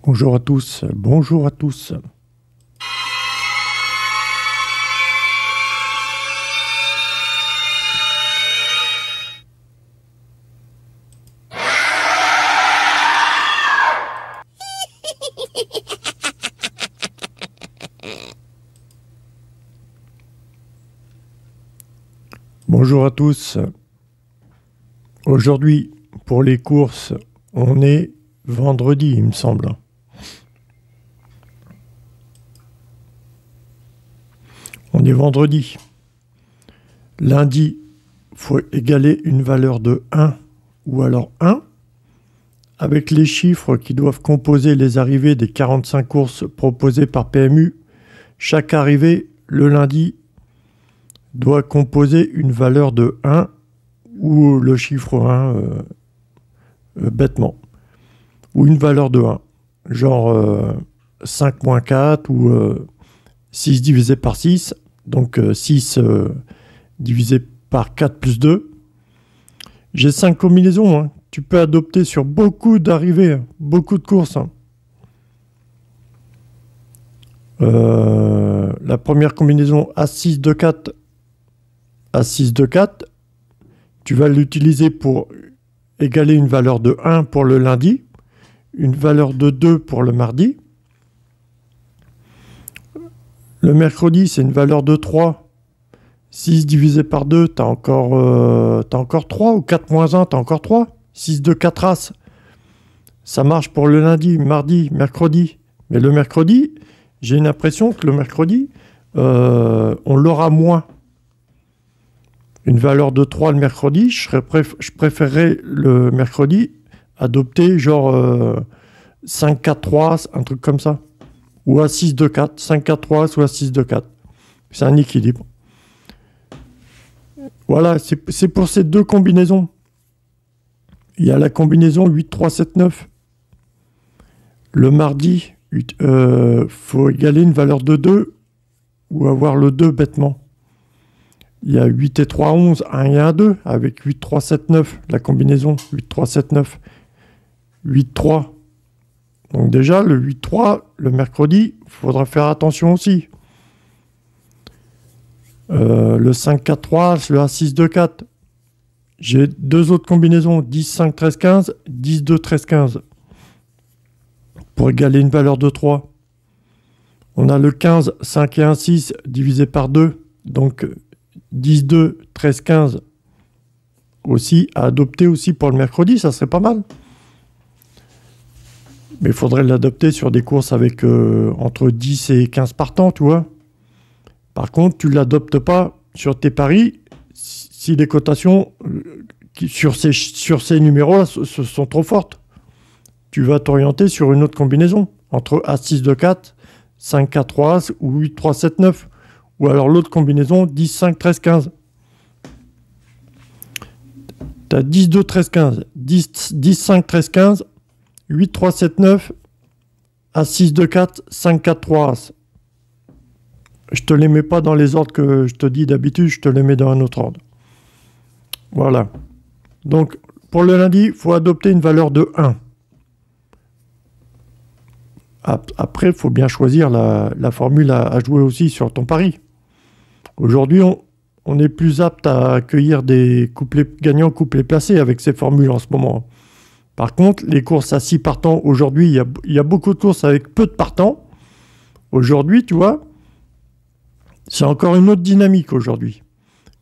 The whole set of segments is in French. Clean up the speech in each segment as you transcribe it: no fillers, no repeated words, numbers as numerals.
Bonjour à tous, bonjour à tous. Bonjour à tous. Aujourd'hui, pour les courses, on est vendredi, il me semble. On est vendredi. Lundi, il faut égaler une valeur de 1 ou alors 1 avec les chiffres qui doivent composer les arrivées des 45 courses proposées par PMU. Chaque arrivée, le lundi, doit composer une valeur de 1 ou le chiffre 1 bêtement, ou une valeur de 1, genre 5 moins 4 ou 6 divisé par 6, donc 6 divisé par 4 plus 2. J'ai 5 combinaisons, hein. Tu peux adopter sur beaucoup d'arrivées, hein, beaucoup de courses. Hein. La première combinaison A6 de 4, A6 de 4, tu vas l'utiliser pour égaler une valeur de 1 pour le lundi, une valeur de 2 pour le mardi. Le mercredi, c'est une valeur de 3. 6 divisé par 2, tu as encore 3, ou 4 moins 1, tu as encore 3. 6 de 4 As, ça marche pour le lundi, mardi, mercredi. Mais le mercredi, j'ai une impression que le mercredi, on l'aura moins. Une valeur de 3 le mercredi, je préférerais le mercredi adopter genre 5, 4, 3, un truc comme ça. Ou à 6, 2, 4, 5, 4, 3, ou à 6, 2, 4. C'est un équilibre. Voilà, c'est pour ces deux combinaisons. Il y a la combinaison 8, 3, 7, 9. Le mardi, faut égaler une valeur de 2 ou avoir le 2 bêtement. Il y a 8 et 3, 11, 1 et 1, 2, avec 8, 3, 7, 9, la combinaison 8, 3, 7, 9, 8, 3. Donc déjà, le 8, 3, le mercredi, il faudra faire attention aussi. Le 5, 4, 3, le A6, 2, 4. J'ai deux autres combinaisons, 10, 5, 13, 15, 10, 2, 13, 15. Pour égaler une valeur de 3. On a le 15, 5 et 1, 6 divisé par 2. Donc 10, 2, 13, 15 aussi à adopter aussi pour le mercredi, ça serait pas mal. Mais il faudrait l'adopter sur des courses avec entre 10 et 15 partants, tu vois. Par contre, tu ne l'adoptes pas sur tes paris si les cotations sur ces numéros-là sont trop fortes. Tu vas t'orienter sur une autre combinaison, entre A6 de 4, 5, 4, 3, As ou 8, 3, 7, 9. Ou alors l'autre combinaison, 10, 5, 13, 15. Tu as 10, 2, 13, 15. 10, 5, 13, 15. 8, 3, 7, 9. A6, 2, 4. 5, 4, 3, As. Je te les mets pas dans les ordres que je te dis d'habitude, je te les mets dans un autre ordre. Voilà. Donc, pour le lundi, il faut adopter une valeur de 1. Après, il faut bien choisir la formule à jouer aussi sur ton pari. Aujourd'hui, on est plus apte à accueillir des couplets gagnants, couplets placés avec ces formules en ce moment. Par contre, les courses à 6 partants, aujourd'hui, il y a beaucoup de courses avec peu de partants. Aujourd'hui, tu vois, c'est encore une autre dynamique aujourd'hui.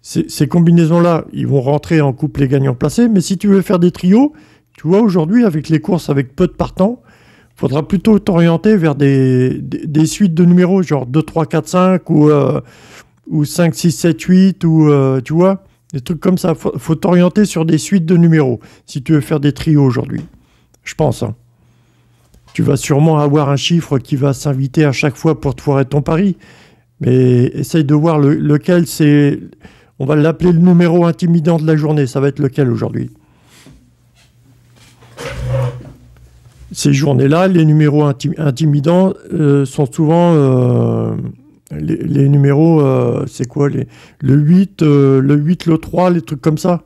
Ces combinaisons-là, ils vont rentrer en couplets gagnants placés. Mais si tu veux faire des trios, tu vois, aujourd'hui, avec les courses avec peu de partants, il faudra plutôt t'orienter vers des suites de numéros, genre 2, 3, 4, 5 ou 5, 6, 7, 8, ou tu vois, des trucs comme ça. Faut t'orienter sur des suites de numéros si tu veux faire des trios aujourd'hui, je pense. Hein. Tu vas sûrement avoir un chiffre qui va s'inviter à chaque fois pour te foirer ton pari, mais essaye de voir lequel c'est. On va l'appeler le numéro intimidant de la journée. Ça va être lequel aujourd'hui? Ces journées-là, les numéros intimidants sont souvent les numéros, c'est quoi le 8, le 3, les trucs comme ça.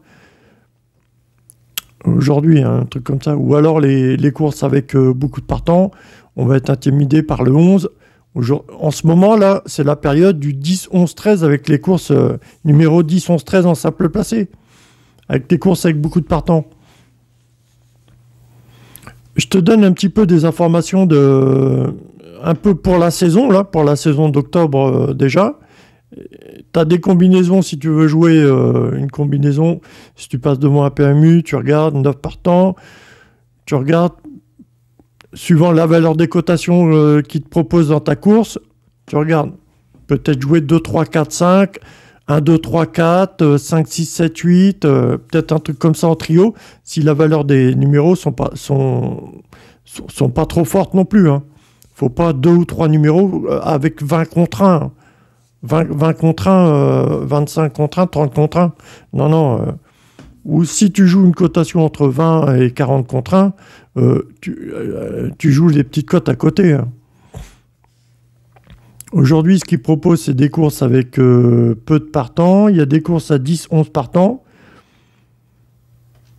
Aujourd'hui, hein, un truc comme ça. Ou alors les courses avec beaucoup de partants. on va être intimidé par le 11. En ce moment, là, c'est la période du 10, 11, 13 avec les courses numéro 10, 11, 13 en simple placé. Avec des courses avec beaucoup de partants. Je te donne un petit peu des informations un peu pour la saison, là, pour la saison d'octobre déjà. Tu as des combinaisons si tu veux jouer une combinaison. Si tu passes devant un PMU, tu regardes 9 partants. Tu regardes, suivant la valeur des cotations qu'ils te proposent dans ta course, tu regardes. Peut-être jouer 2, 3, 4, 5, 1, 2, 3, 4, 5, 6, 7, 8, peut-être un truc comme ça en trio, si la valeur des numéros sont pas trop fortes non plus. Hein. Faut pas 2 ou 3 numéros avec 20 contre 1. 20 contre 1, 25 contre 1, 30 contre 1. Non, non. Ou si tu joues une cotation entre 20 et 40 contre 1, tu joues les petites cotes à côté. Hein. Aujourd'hui, ce qu'ils proposent, c'est des courses avec peu de partants. Il y a des courses à 10, 11 partants.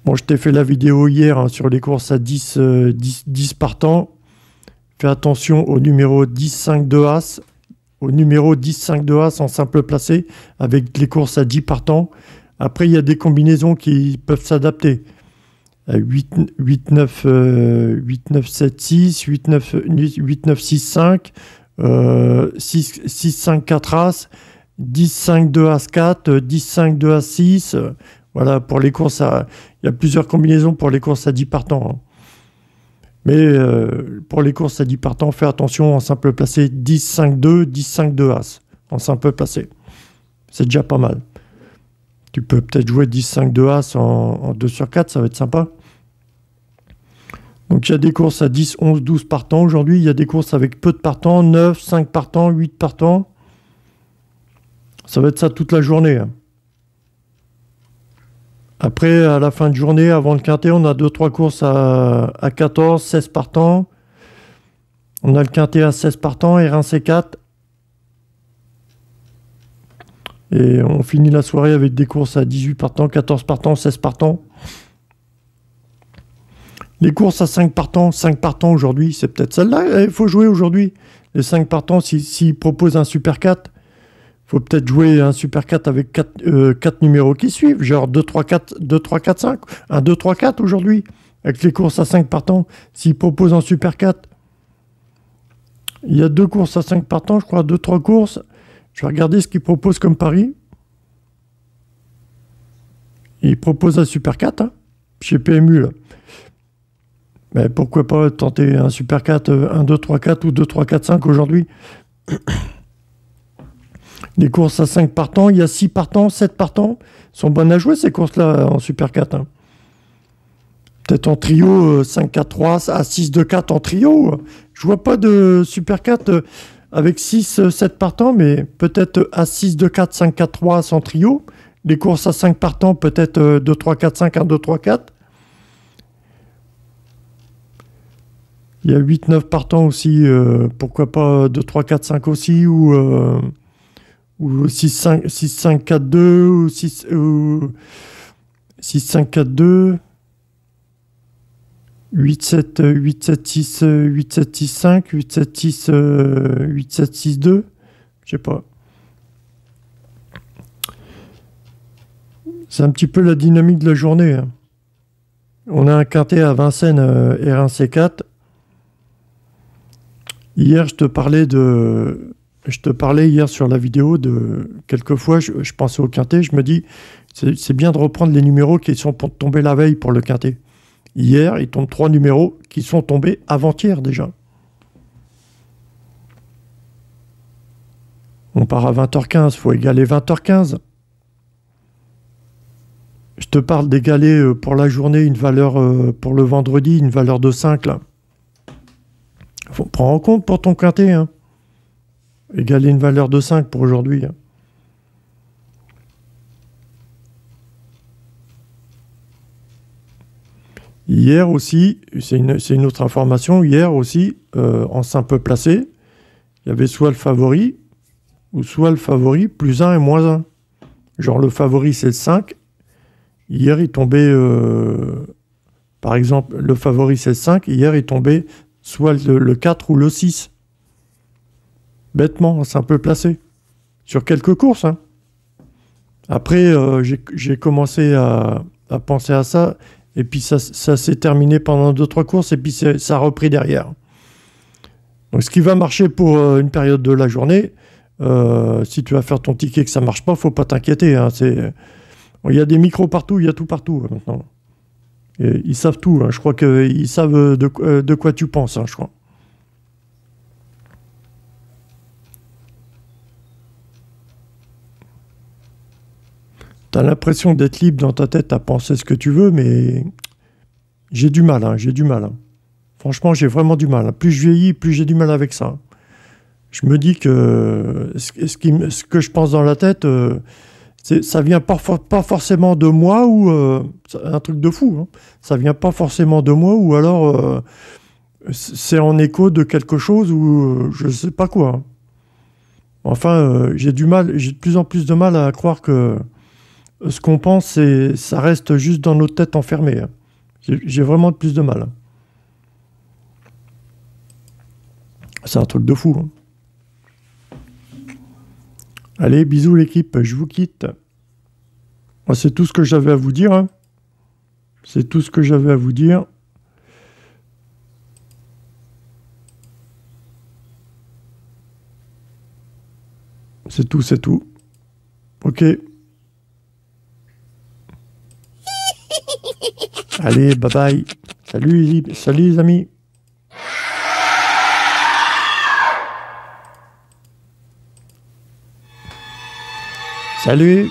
Bon, je t'ai fait la vidéo hier hein, sur les courses à 10 partants. Fais attention au numéro 10, 5 de As. Au numéro 10, 5 de As en simple placé avec les courses à 10 partants. Après, il y a des combinaisons qui peuvent s'adapter. 8, 9, 7, 6, 8, 9, 6, 5, 6, 5, 4 As, 10, 5, 2 As 4, 10, 5, 2 As 6. Voilà, pour les courses à... Il y a plusieurs combinaisons pour les courses à 10 partants. Hein. Mais pour les courses à 10 partants, fais attention en simple placé 10, 5, 2, 10, 5, 2 As en simple placé. C'est déjà pas mal. Tu peux peut-être jouer 10, 5, 2 As en 2 sur 4, ça va être sympa. Donc il y a des courses à 10, 11, 12 partants. Aujourd'hui, il y a des courses avec peu de partants, 9, 5 partants, 8 partants. Ça va être ça toute la journée. Hein. Après, à la fin de journée, avant le quintet, on a 2-3 courses à 14, 16 partants. On a le quintet à 16 partants, R1, C4. Et on finit la soirée avec des courses à 18 partants, 14 partants, 16 partants. Les courses à 5 partants aujourd'hui, c'est peut-être celle-là. Il faut jouer aujourd'hui. Les 5 partants, s'ils proposent un Super 4, il faut peut-être jouer un Super 4 avec 4 numéros qui suivent. Genre 2, 3, 4, 2, 3, 4, 5. Un 2, 3, 4 aujourd'hui. Avec les courses à 5 partants, s'ils proposent un Super 4. Il y a 2 courses à 5 partants, je crois. 2, 3 courses. Je vais regarder ce qu'ils proposent comme pari. Ils proposent un Super 4 hein, chez PMU. Là. Mais pourquoi pas tenter un Super 4, 1, 2, 3, 4 ou 2, 3, 4, 5 aujourd'hui. Les courses à 5 partants, il y a 6 partants, 7 partants. Sont bonnes à jouer ces courses-là en Super 4. Hein. Peut-être en trio, 5, 4, 3, à 6, 2, 4 en trio. Je vois pas de Super 4 avec 6, 7 partants, mais peut-être à 6, 2, 4, 5, 4, 3 sans trio. Les courses à 5 partants, peut-être 2, 3, 4, 5, 1, 2, 3, 4. Il y a 8, 9 partants aussi, pourquoi pas 2, 3, 4, 5 aussi, ou 6, 5, 4, 2, ou 6, 5, 4, 2, 8, 7, 8, 7, 6, 8, 7, 6, 5, 8, 7, 6, 8, 7, 6, 2, je sais pas. C'est un petit peu la dynamique de la journée. Hein. On a un quintet à Vincennes, R1, C4. Hier, je te parlais hier sur la vidéo de quelquefois, je pensais au quintet, je me dis, c'est bien de reprendre les numéros qui sont tombés la veille pour le quintet. Hier, il tombe 3 numéros qui sont tombés avant-hier déjà. On part à 20h15, il faut égaler 20h15. Je te parle d'égaler pour la journée une valeur, pour le vendredi, une valeur de 5 là. Faut prendre en compte pour ton quintet. Hein. Égaler une valeur de 5 pour aujourd'hui. Hein. Hier aussi, c'est une autre information, hier aussi, en simple placé, il y avait soit le favori, ou soit le favori plus 1 et moins 1. Genre le favori c'est le 5. Hier il tombait, par exemple, le favori c'est le 5, hier il tombait soit le 4 ou le 6. Bêtement, c'est un peu placé. Sur quelques courses, hein. Après, j'ai commencé à penser à ça, et puis ça s'est terminé pendant 2-3 courses, et puis ça a repris derrière. Donc ce qui va marcher pour une période de la journée, si tu vas faire ton ticket et que ça marche pas, faut pas t'inquiéter, hein. Il y a des micros partout, il y a tout partout maintenant. Et ils savent tout, hein. Je crois qu'ils savent de quoi tu penses, hein, je crois. T'as l'impression d'être libre dans ta tête à penser ce que tu veux, mais j'ai du mal, hein, j'ai du mal, hein. Franchement, j'ai vraiment du mal, hein. Plus je vieillis, plus j'ai du mal avec ça. Je me dis que ce que je pense dans la tête, ça vient pas forcément de moi ou c'est un truc de fou, hein. Ça vient pas forcément de moi ou alors c'est en écho de quelque chose ou je sais pas quoi, hein. Enfin, j'ai de plus en plus de mal à croire que ce qu'on pense, ça reste juste dans notre tête enfermée, hein. J'ai vraiment de plus de mal, hein. C'est un truc de fou, hein. Allez, bisous l'équipe, je vous quitte. Moi, c'est tout ce que j'avais à vous dire, hein. C'est tout ce que j'avais à vous dire. C'est tout, c'est tout. Ok. Allez, bye bye. Salut les amis. Salut.